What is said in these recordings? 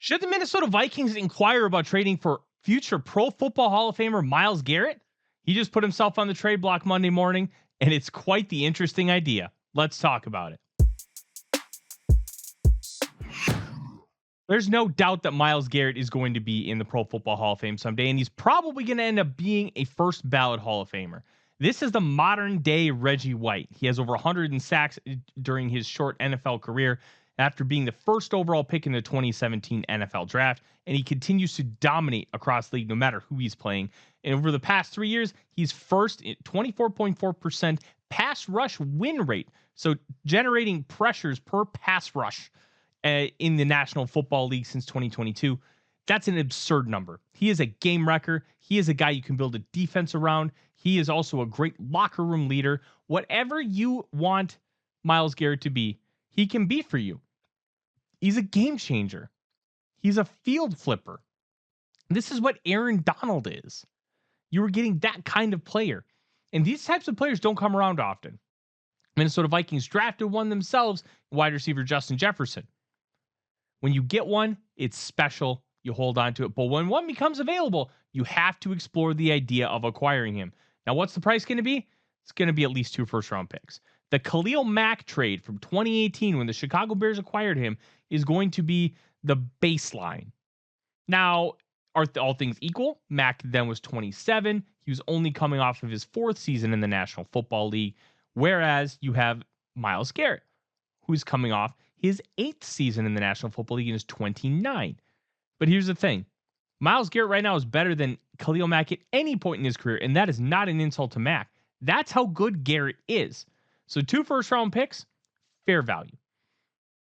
Should the Minnesota Vikings inquire about trading for future Pro Football Hall of Famer Myles Garrett? He just put himself on the trade block Monday morning, and it's quite the interesting idea. Let's talk about it. There's no doubt that Myles Garrett is going to be in the Pro Football Hall of Fame someday, and he's probably going to end up being a first ballot Hall of Famer. This is the modern day Reggie White. He has over 100 sacks during his short NFL career after being the first overall pick in the 2017 NFL draft, and he continues to dominate across the league no matter who he's playing. And over the past 3 years, he's first at 24.4% pass rush win rate, so generating pressures per pass rush in the National Football League since 2022. That's an absurd number. He is a game wrecker. He is a guy you can build a defense around. He is also a great locker room leader. Whatever you want Myles Garrett to be, he can be for you. He's a game changer. He's a field flipper. This is what Aaron Donald is. You were getting that kind of player. And these types of players don't come around often. Minnesota Vikings drafted one themselves, wide receiver Justin Jefferson. When you get one, it's special. You hold on to it. But when one becomes available, you have to explore the idea of acquiring him. Now, what's the price going to be? It's going to be at least 2 first-round picks. The Khalil Mack trade from 2018, when the Chicago Bears acquired him, is going to be the baseline. Now, are all things equal? Mack then was 27. He was only coming off of his 4th season in the National Football League, whereas you have Myles Garrett, who's coming off his 8th season in the National Football League and is 29. But here's the thing. Myles Garrett right now is better than Khalil Mack at any point in his career, and that is not an insult to Mack. That's how good Garrett is. So 2 first-round picks, fair value.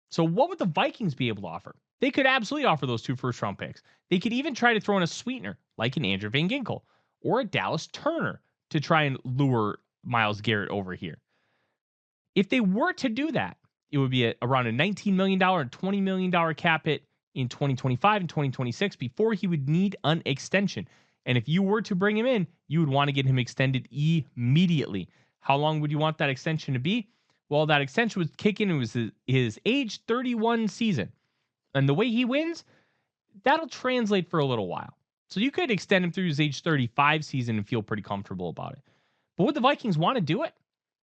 So what would the Vikings be able to offer? They could absolutely offer those 2 first-round picks. They could even try to throw in a sweetener, like an Andrew Van Ginkel or a Dallas Turner, to try and lure Myles Garrett over here. If they were to do that, it would be around a $19 million and $20 million cap hit in 2025 and 2026 before he would need an extension. And if you were to bring him in, you would want to get him extended immediately. How long would you want that extension to be? Well, that extension would kick in. It was his age 31 season. And the way he wins, that'll translate for a little while. So you could extend him through his age 35 season and feel pretty comfortable about it. But would the Vikings want to do it?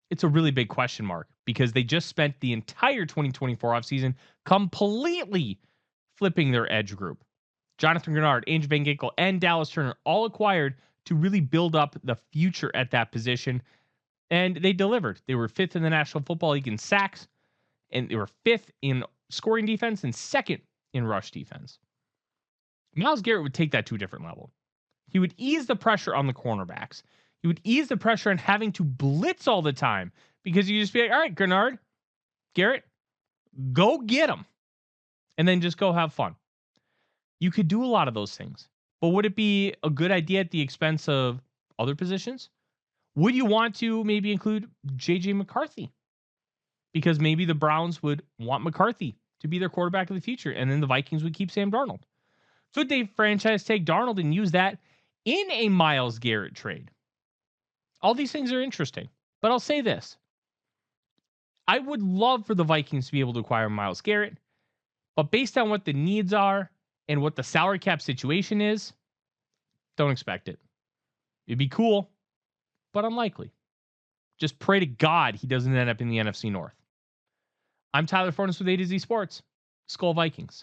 It's a really big question mark because they just spent the entire 2024 offseason completely flipping their edge group. Jonathan Grenard, Andrew Van Ginkel, and Dallas Turner all acquired to really build up the future at that position. And they delivered. They were 5th in the National Football League in sacks, and they were 5th in scoring defense and 2nd in rush defense. Myles Garrett would take that to a different level. He would ease the pressure on the cornerbacks. He would ease the pressure on having to blitz all the time because you just be like, all right, Grenard, Garrett, go get him. And then just go have fun. You could do a lot of those things. But would it be a good idea at the expense of other positions? Would you want to maybe include J.J. McCarthy? Because maybe the Browns would want McCarthy to be their quarterback of the future, and then the Vikings would keep Sam Darnold. Could they franchise tag Darnold and use that in a Myles Garrett trade? All these things are interesting. But I'll say this. I would love for the Vikings to be able to acquire Myles Garrett, but based on what the needs are and what the salary cap situation is, don't expect it. It'd be cool, but unlikely. Just pray to God he doesn't end up in the NFC North. I'm Tyler Forness with A to Z Sports. Skol Vikings.